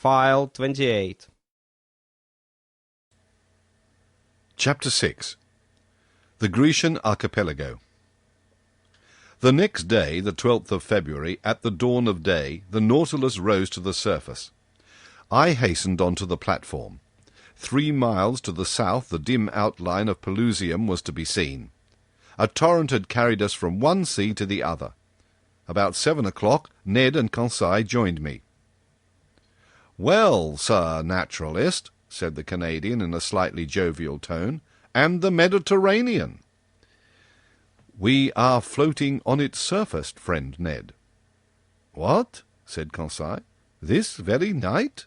File 28. Chapter 6. The Grecian Archipelago. The next day, the 12th of February, at the dawn of day, the Nautilus rose to the surface. I hastened onto the platform. 3 miles to the south the dim outline of Pelusium was to be seen. A torrent had carried us from one sea to the other. About 7 o'clock, Ned and Conseil joined me. "Well, Sir Naturalist," said the Canadian in a slightly jovial tone, "and the Mediterranean?" "We are floating on its surface, friend Ned." "What?" said Conseil. "This very night?"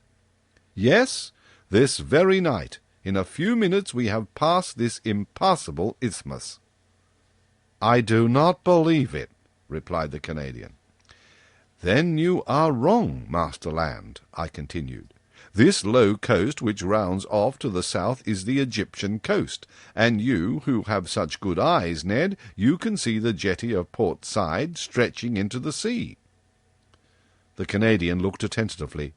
"Yes, this very night. In a few minutes we have passed this impassable isthmus." "I do not believe it," replied the Canadian. "Then you are wrong, Master Land," I continued. "This low coast which rounds off to the south is the Egyptian coast, and you, who have such good eyes, Ned, you can see the jetty of Port Said stretching into the sea." The Canadian looked attentively.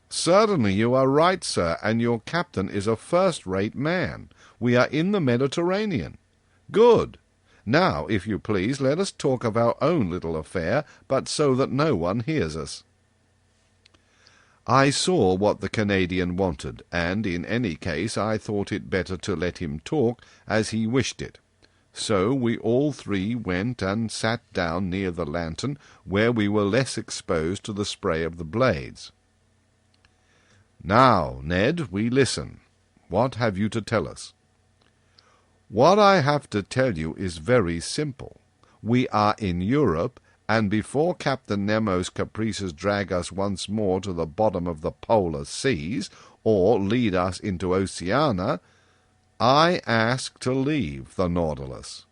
"Certainly you are right, sir, and your captain is a first-rate man. We are in the Mediterranean. Good. Now, if you please, let us talk of our own little affair, but so that no one hears us." I saw what the Canadian wanted, and in any case I thought it better to let him talk as he wished it. So we all three went and sat down near the lantern, where we were less exposed to the spray of the blades. "Now, Ned, we listen. What have you to tell us?" "What I have to tell you is very simple. We are in Europe, and before Captain Nemo's caprices drag us once more to the bottom of the polar seas, or lead us into Oceania, I ask to leave the Nautilus."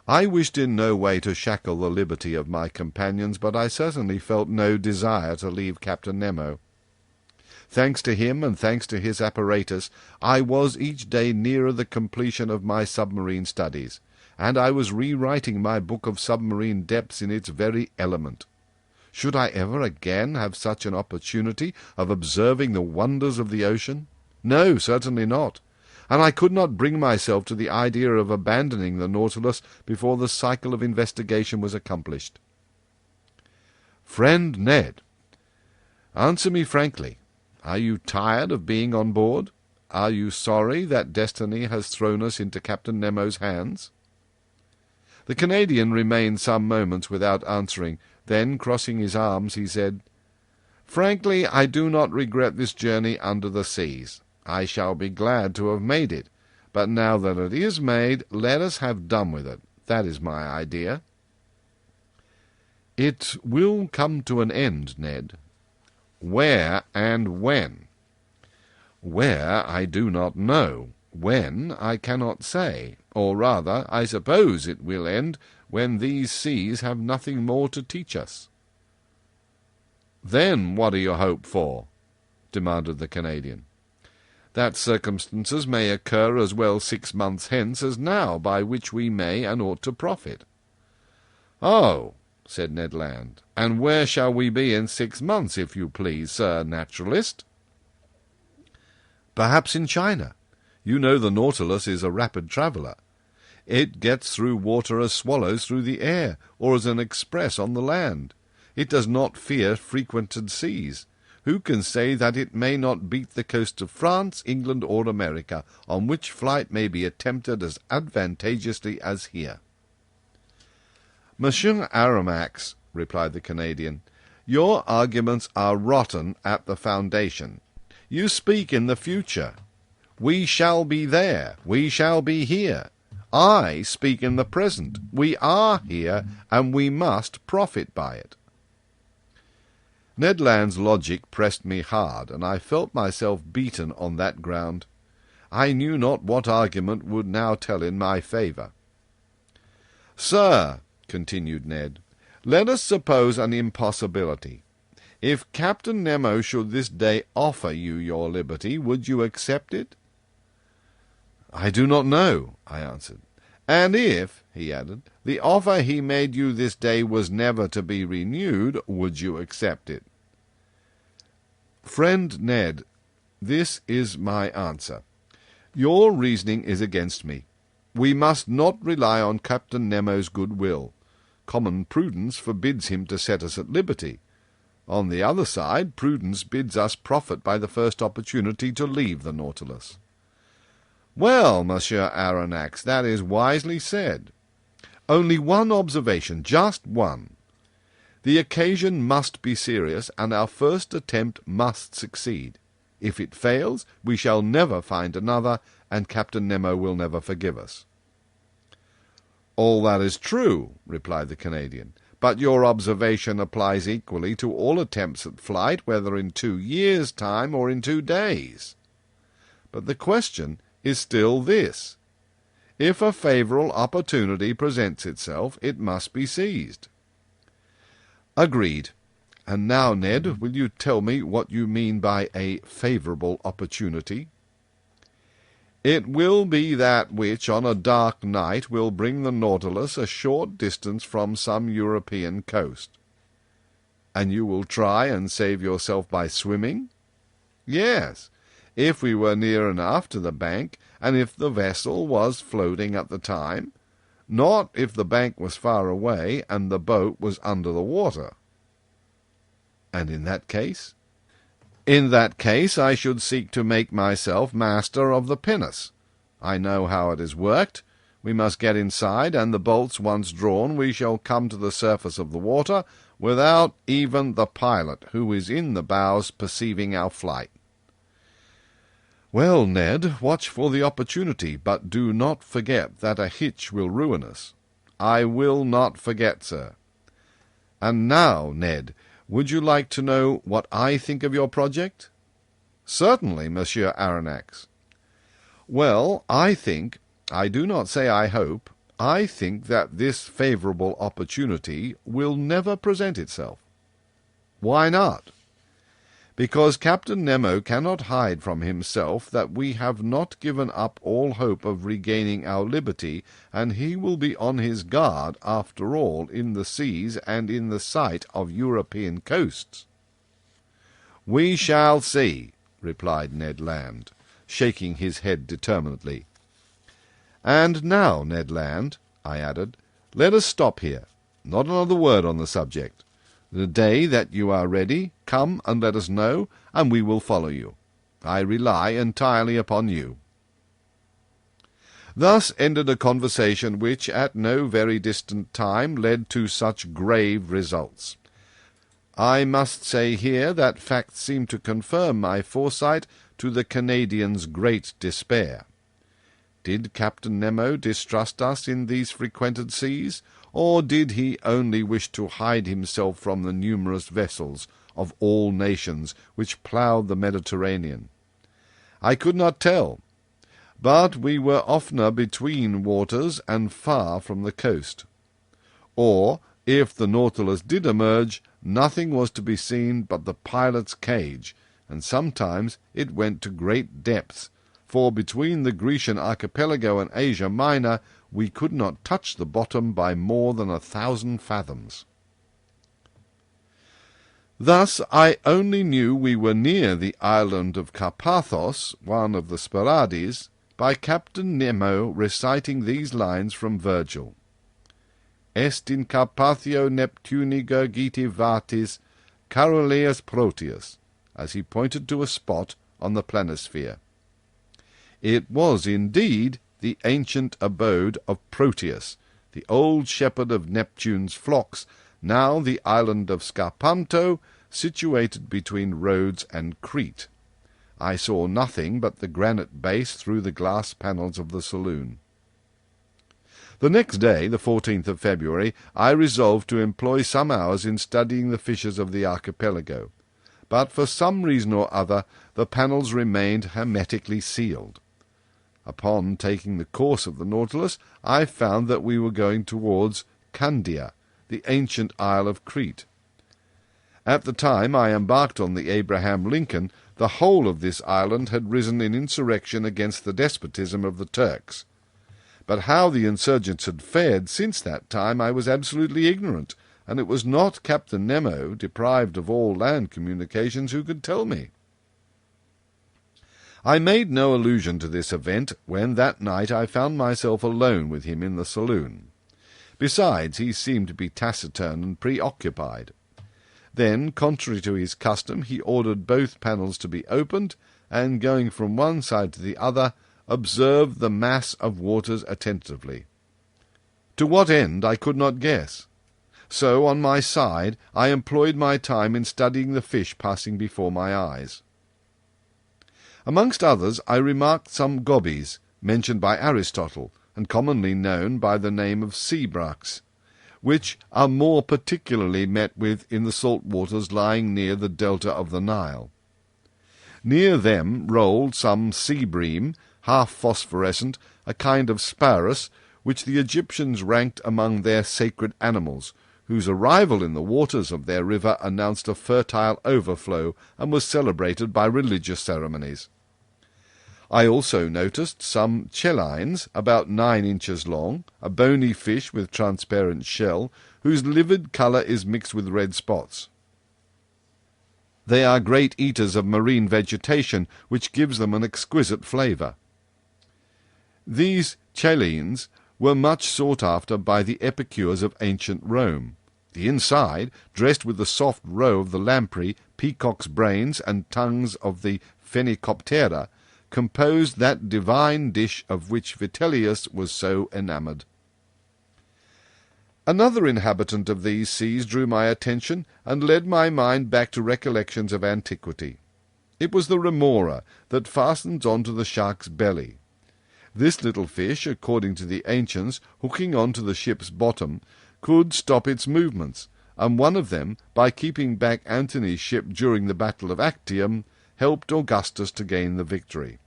I wished in no way to shackle the liberty of my companions, but I certainly felt no desire to leave Captain Nemo. Thanks to him, and thanks to his apparatus, I was each day nearer the completion of my submarine studies, and I was rewriting my book of submarine depths in its very element. Should I ever again have such an opportunity of observing the wonders of the ocean? No, certainly not, and I could not bring myself to the idea of abandoning the Nautilus before the cycle of investigation was accomplished. "Friend Ned, answer me frankly. Are you tired of being on board? Are you sorry that destiny has thrown us into Captain Nemo's hands?" The Canadian remained some moments without answering. Then, crossing his arms, he said, "Frankly, I do not regret this journey under the seas. I shall be glad to have made it. But now that it is made, let us have done with it. That is my idea." "It will come to an end, Ned." "Where and when?" "Where I do not know. When I cannot say. Or rather, I suppose it will end when these seas have nothing more to teach us." "Then what do you hope for?" demanded the Canadian. "That circumstances may occur as well 6 months hence as now, by which we may and ought to profit." "Oh," said Ned Land, "and where shall we be in 6 months, if you please, Sir Naturalist?" "Perhaps in China. You know the Nautilus is a rapid traveller. It gets through water as swallows through the air, or as an express on the land. It does not fear frequented seas. Who can say that it may not beat the coast of France, England, or America, on which flight may be attempted as advantageously as here?" "Monsieur Aronnax," replied the Canadian, "your arguments are rotten at the foundation. You speak in the future. We shall be there. We shall be here. I speak in the present. We are here, and we must profit by it." Ned Land's logic pressed me hard, and I felt myself beaten on that ground. I knew not what argument would now tell in my favour. "Sir," continued Ned, "let us suppose an impossibility. If Captain Nemo should this day offer you your liberty, would you accept it?" "I do not know," I answered. "And if," he added, "the offer he made you this day was never to be renewed, would you accept it?" Friend Ned, this is my answer. Your reasoning is against me. We must not rely on Captain Nemo's goodwill. Common prudence forbids him to set us at liberty. On the other side, prudence bids us profit by the first opportunity to leave the Nautilus. Well, Monsieur Aronnax, that is wisely said. Only one observation, just one. The occasion must be serious, and our first attempt must succeed. If it fails, we shall never find another, and Captain Nemo will never forgive us. All that is true, replied the Canadian, but your observation applies equally to all attempts at flight, whether in 2 years' time or in 2 days. But the question is still this. If a favourable opportunity presents itself, it must be seized. Agreed. And now, Ned, will you tell me what you mean by a favourable opportunity? It will be that which, on a dark night, will bring the Nautilus a short distance from some European coast. And you will try and save yourself by swimming? Yes, if we were near enough to the bank, and if the vessel was floating at the time, not if the bank was far away and the boat was under the water. And in that case? In that case I should seek to make myself master of the pinnace. I know how it is worked. We must get inside, and the bolts once drawn, we shall come to the surface of the water, without even the pilot, who is in the bows, perceiving our flight. Well, Ned, watch for the opportunity, but do not forget that a hitch will ruin us. I will not forget, sir. And now, Ned, would you like to know what I think of your project? Certainly, Monsieur Aronnax. Well, I do not say I hope, I think that this favourable opportunity will never present itself. Why not? Because Captain Nemo cannot hide from himself that we have not given up all hope of regaining our liberty, and he will be on his guard, after all, in the seas and in the sight of European coasts. We shall see, replied Ned Land, shaking his head determinedly. And now, Ned Land, I added, let us stop here. Not another word on the subject. The day that you are ready, come and let us know, and we will follow you. I rely entirely upon you. Thus ended a conversation which, at no very distant time, led to such grave results. I must say here that facts seem to confirm my foresight, to the Canadian's great despair. Did Captain Nemo distrust us in these frequented seas, or did he only wish to hide himself from the numerous vessels of all nations which ploughed the Mediterranean? I could not tell, but we were oftener between waters and far from the coast. Or, if the Nautilus did emerge, nothing was to be seen but the pilot's cage, and sometimes it went to great depths, for between the Grecian archipelago and Asia Minor we could not touch the bottom by more than 1,000 fathoms. Thus I only knew we were near the island of Carpathos, one of the Sporades, by Captain Nemo reciting these lines from Virgil. Est in Carpathio Neptuni gurgiti vatis, Caroleus Proteus, as he pointed to a spot on the planisphere. It was indeed the ancient abode of Proteus, the old shepherd of Neptune's flocks, now the island of Scarpanto, situated between Rhodes and Crete. I saw nothing but the granite base through the glass panels of the saloon. The next day, the 14th of February, I resolved to employ some hours in studying the fishes of the archipelago, but for some reason or other the panels remained hermetically sealed. Upon taking the course of the Nautilus, I found that we were going towards Candia, the ancient isle of Crete. At the time I embarked on the Abraham Lincoln, the whole of this island had risen in insurrection against the despotism of the Turks. But how the insurgents had fared since that time I was absolutely ignorant, and it was not Captain Nemo, deprived of all land communications, who could tell me. I made no allusion to this event when that night I found myself alone with him in the saloon. Besides, he seemed to be taciturn and preoccupied. Then, contrary to his custom, he ordered both panels to be opened, and going from one side to the other, observed the mass of waters attentively. To what end I could not guess. So, on my side, I employed my time in studying the fish passing before my eyes. Amongst others, I remarked some gobies, mentioned by Aristotle, and commonly known by the name of sea brachs, which are more particularly met with in the salt waters lying near the delta of the Nile. Near them rolled some sea bream, half phosphorescent, a kind of sparus, which the Egyptians ranked among their sacred animals, whose arrival in the waters of their river announced a fertile overflow and was celebrated by religious ceremonies. I also noticed some chelines, about 9 inches long, a bony fish with transparent shell, whose livid colour is mixed with red spots. They are great eaters of marine vegetation, which gives them an exquisite flavour. These chelines were much sought after by the epicures of ancient Rome. The inside, dressed with the soft roe of the lamprey, peacock's brains, and tongues of the phenicoptera, composed that divine dish of which Vitellius was so enamoured. Another inhabitant of these seas drew my attention, and led my mind back to recollections of antiquity. It was the remora, that fastens on to the shark's belly. This little fish, according to the ancients, hooking on to the ship's bottom, could stop its movements, and one of them, by keeping back Antony's ship during the battle of Actium, helped Augustus to gain the victory.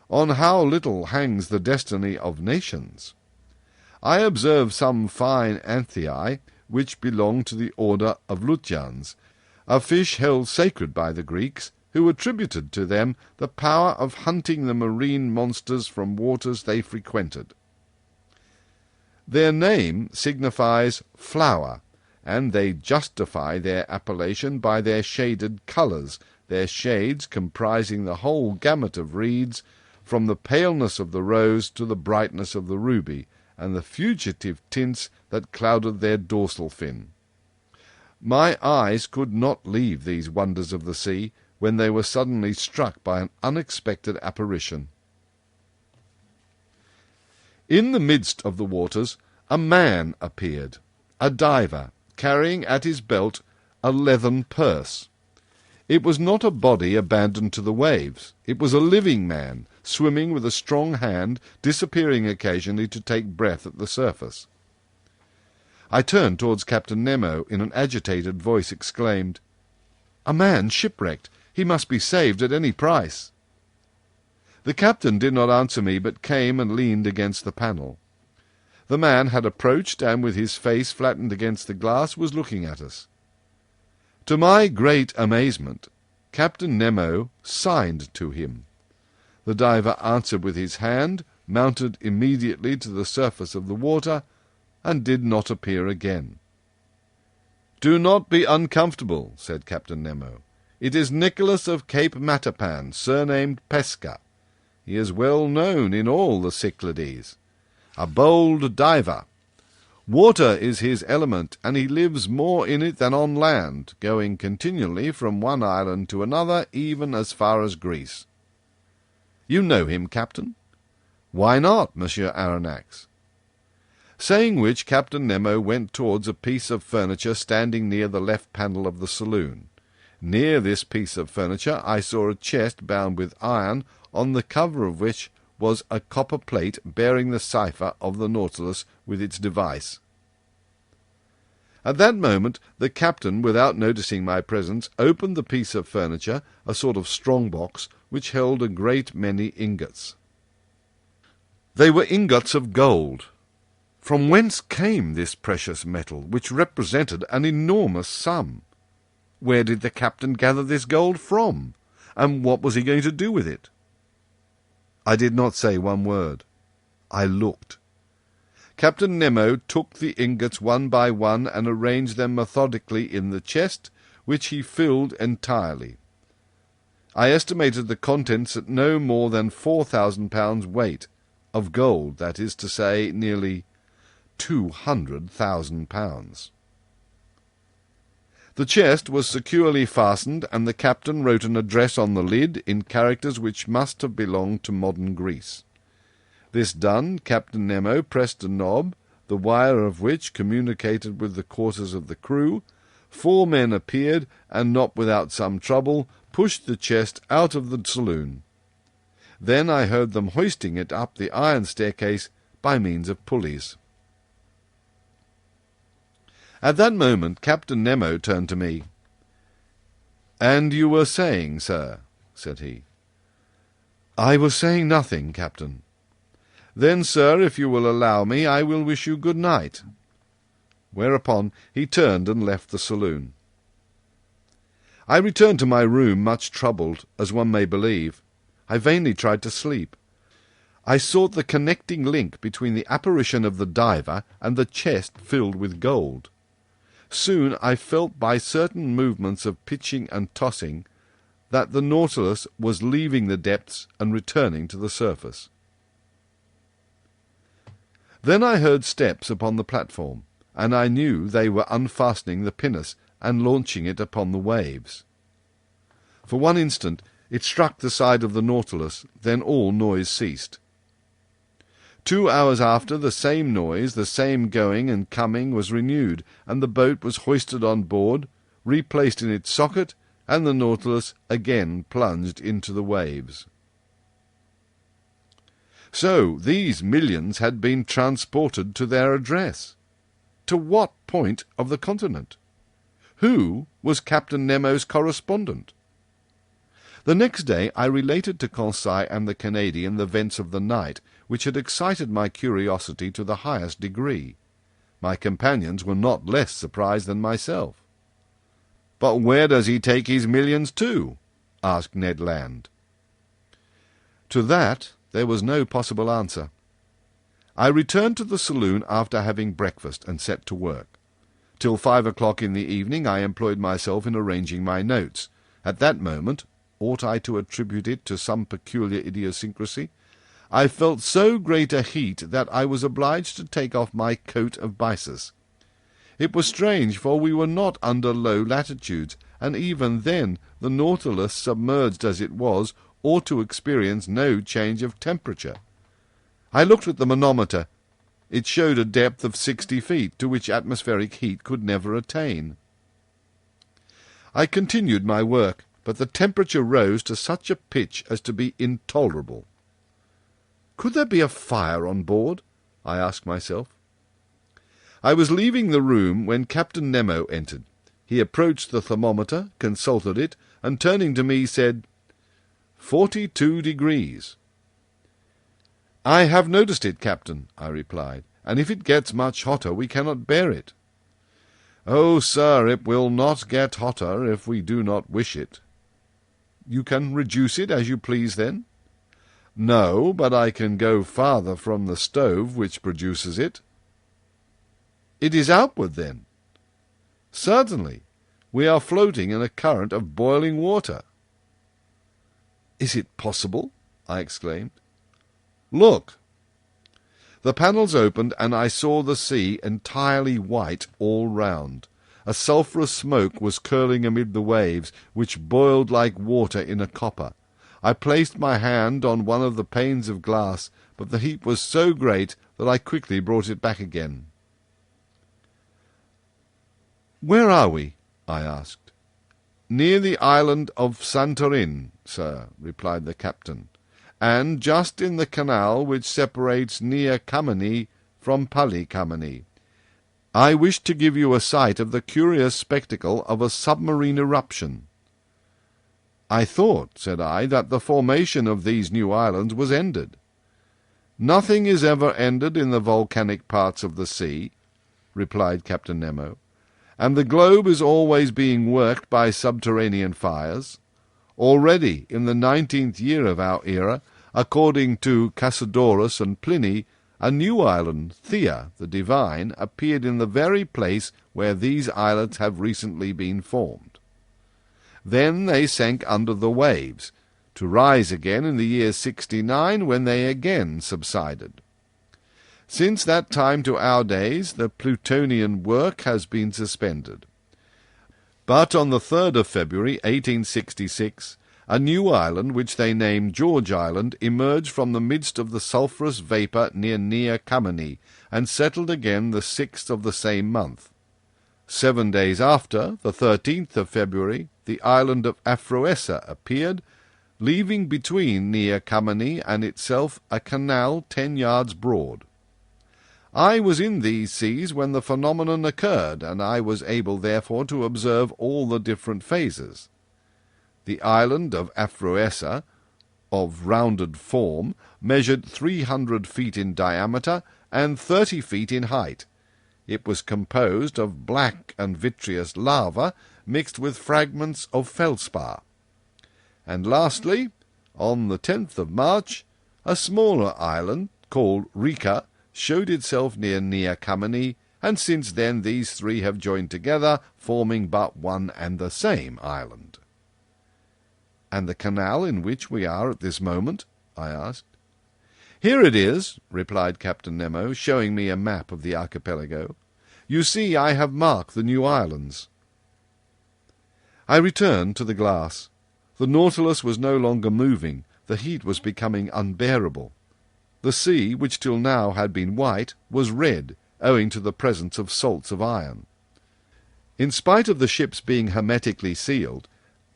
On how little hangs the destiny of nations! I observed some fine anthei, which belong to the order of luteans, a fish held sacred by the Greeks, who attributed to them the power of hunting the marine monsters from waters they frequented. Their name signifies flower, and they justify their appellation by their shaded colours, their shades comprising the whole gamut of reeds, from the paleness of the rose to the brightness of the ruby, and the fugitive tints that clouded their dorsal fin. My eyes could not leave these wonders of the sea, when they were suddenly struck by an unexpected apparition. In the midst of the waters a man appeared, a diver, carrying at his belt a leathern purse. It was not a body abandoned to the waves. It was a living man, swimming with a strong hand, disappearing occasionally to take breath at the surface. I turned towards Captain Nemo, in an agitated voice exclaimed, "A man shipwrecked! He must be saved at any price!" The captain did not answer me, but came and leaned against the panel. The man had approached, and with his face flattened against the glass was looking at us. To my great amazement, Captain Nemo signed to him. The diver answered with his hand, mounted immediately to the surface of the water, and did not appear again. "Do not be uncomfortable," said Captain Nemo. "It is Nicholas of Cape Matapan, surnamed Pesca. He is well known in all the Cyclades. A bold diver. Water is his element, and he lives more in it than on land, going continually from one island to another, even as far as Greece. You know him, Captain?" "Why not, Monsieur Aronnax?" Saying which, Captain Nemo went towards a piece of furniture standing near the left panel of the saloon. Near this piece of furniture I saw a chest bound with iron, on the cover of which was a copper plate bearing the cipher of the Nautilus with its device. At that moment the captain, without noticing my presence, opened the piece of furniture, a sort of strong-box, which held a great many ingots. They were ingots of gold. From whence came this precious metal, which represented an enormous sum? Where did the captain gather this gold from, and what was he going to do with it? I did not say one word. I looked. Captain Nemo took the ingots one by one and arranged them methodically in the chest, which he filled entirely. I estimated the contents at no more than 4,000 pounds weight, of gold, that is to say, nearly 200,000 pounds. The chest was securely fastened, and the captain wrote an address on the lid in characters which must have belonged to modern Greece. This done, Captain Nemo pressed a knob, the wire of which communicated with the quarters of the crew. 4 men appeared, and not without some trouble, pushed the chest out of the saloon. Then I heard them hoisting it up the iron staircase by means of pulleys. At that moment Captain Nemo turned to me. "And you were saying, sir?" said he. "I was saying nothing, Captain." "Then, sir, if you will allow me, I will wish you good night." Whereupon he turned and left the saloon. I returned to my room much troubled, as one may believe. I vainly tried to sleep. I sought the connecting link between the apparition of the diver and the chest filled with gold. Soon I felt by certain movements of pitching and tossing that the Nautilus was leaving the depths and returning to the surface. Then I heard steps upon the platform, and I knew they were unfastening the pinnace and launching it upon the waves. For one instant it struck the side of the Nautilus, then all noise ceased. 2 hours after, the same noise, the same going and coming was renewed, and the boat was hoisted on board, replaced in its socket, and the Nautilus again plunged into the waves. So these millions had been transported to their address. To what point of the continent? Who was Captain Nemo's correspondent? The next day I related to Conseil and the Canadian the events of the night, which had excited my curiosity to the highest degree. My companions were not less surprised than myself. "But where does he take his millions to?" asked Ned Land. To that there was no possible answer. I returned to the saloon after having breakfast and set to work. Till 5 o'clock in the evening I employed myself in arranging my notes. At that moment, ought I to attribute it to some peculiar idiosyncrasy, I felt so great a heat that I was obliged to take off my coat of byssus. It was strange, for we were not under low latitudes, and even then the Nautilus, submerged as it was, ought to experience no change of temperature. I looked at the manometer. It showed a depth of 60 feet, to which atmospheric heat could never attain. I continued my work, but the temperature rose to such a pitch as to be intolerable. Could there be a fire on board? I asked myself. I was leaving the room when Captain Nemo entered. He approached the thermometer, consulted it, and turning to me said, 42 degrees. "I have noticed it, Captain," I replied, "and if it gets much hotter we cannot bear it." "Oh, sir, it will not get hotter if we do not wish it." "You can reduce it as you please, then?" "No, but I can go farther from the stove which produces it." "It is outward, then?" "Certainly. We are floating in a current of boiling water." "Is it possible?" I exclaimed. "Look!" The panels opened, and I saw the sea entirely white all round. A sulphurous smoke was curling amid the waves, which boiled like water in a copper. I placed my hand on one of the panes of glass, but the heat was so great that I quickly brought it back again. "Where are we?" I asked. "Near the island of Santorin, sir," replied the captain, "and just in the canal which separates Nea Kamenni from Pali Kamenni. I wish to give you a sight of the curious spectacle of a submarine eruption." "I thought," said I, "that the formation of these new islands was ended." "Nothing is ever ended in the volcanic parts of the sea," replied Captain Nemo, "and the globe is always being worked by subterranean fires. Already, in the 19th year of our era, according to Cassiodorus and Pliny, a new island, Thea, the Divine, appeared in the very place where these islets have recently been formed. Then they sank under the waves, to rise again in the year 69, when they again subsided. Since that time to our days, the Plutonian work has been suspended. But on the 3rd of February, 1866, a new island, which they named George Island, emerged from the midst of the sulphurous vapour near Kameni, and settled again the 6th of the same month. 7 days after, the 13th of February, the island of Aphroessa appeared, leaving between near Kameni and itself a canal 10 yards broad. I was in these seas when the phenomenon occurred, and I was able therefore to observe all the different phases. The island of Aphroessa, of rounded form, measured 300 feet in diameter and 30 feet in height. It was composed of black and vitreous lava mixed with fragments of feldspar. And lastly, on the 10th of March, a smaller island, called Rika, showed itself near Kameni, and since then these three have joined together, forming but one and the same island. "And the canal in which we are at this moment?" I asked. "Here it is," replied Captain Nemo, showing me a map of the archipelago. "You see, I have marked the new islands." I returned to the glass. The Nautilus was no longer moving. The heat was becoming unbearable. The sea, which till now had been white, was red, owing to the presence of salts of iron. In spite of the ships being hermetically sealed,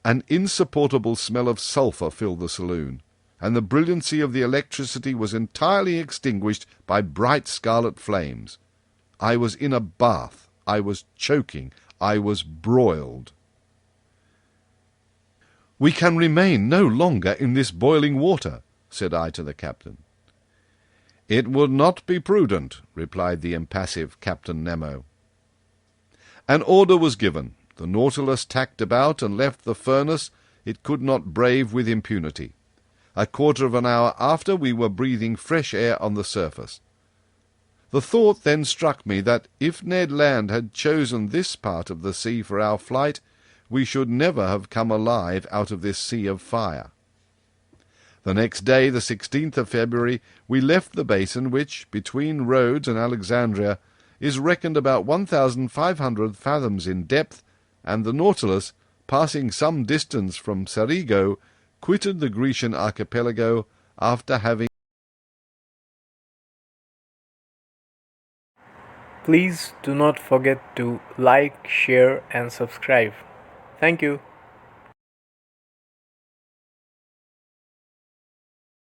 an insupportable smell of sulphur filled the saloon, and the brilliancy of the electricity was entirely extinguished by bright scarlet flames. I was in a bath. I was choking. I was broiled. "We can remain no longer in this boiling water," said I to the captain. "It would not be prudent," replied the impassive Captain Nemo. An order was given. The Nautilus tacked about and left the furnace it could not brave with impunity. A quarter of an hour after, we were breathing fresh air on the surface. The thought then struck me that if Ned Land had chosen this part of the sea for our flight, we should never have come alive out of this sea of fire. The next day, the 16th of February, we left the basin which, between Rhodes and Alexandria, is reckoned about 1,500 fathoms in depth, and the Nautilus, passing some distance from Cerigo, quitted the Grecian archipelago after having... Please do not forget to like, share and subscribe. Thank you.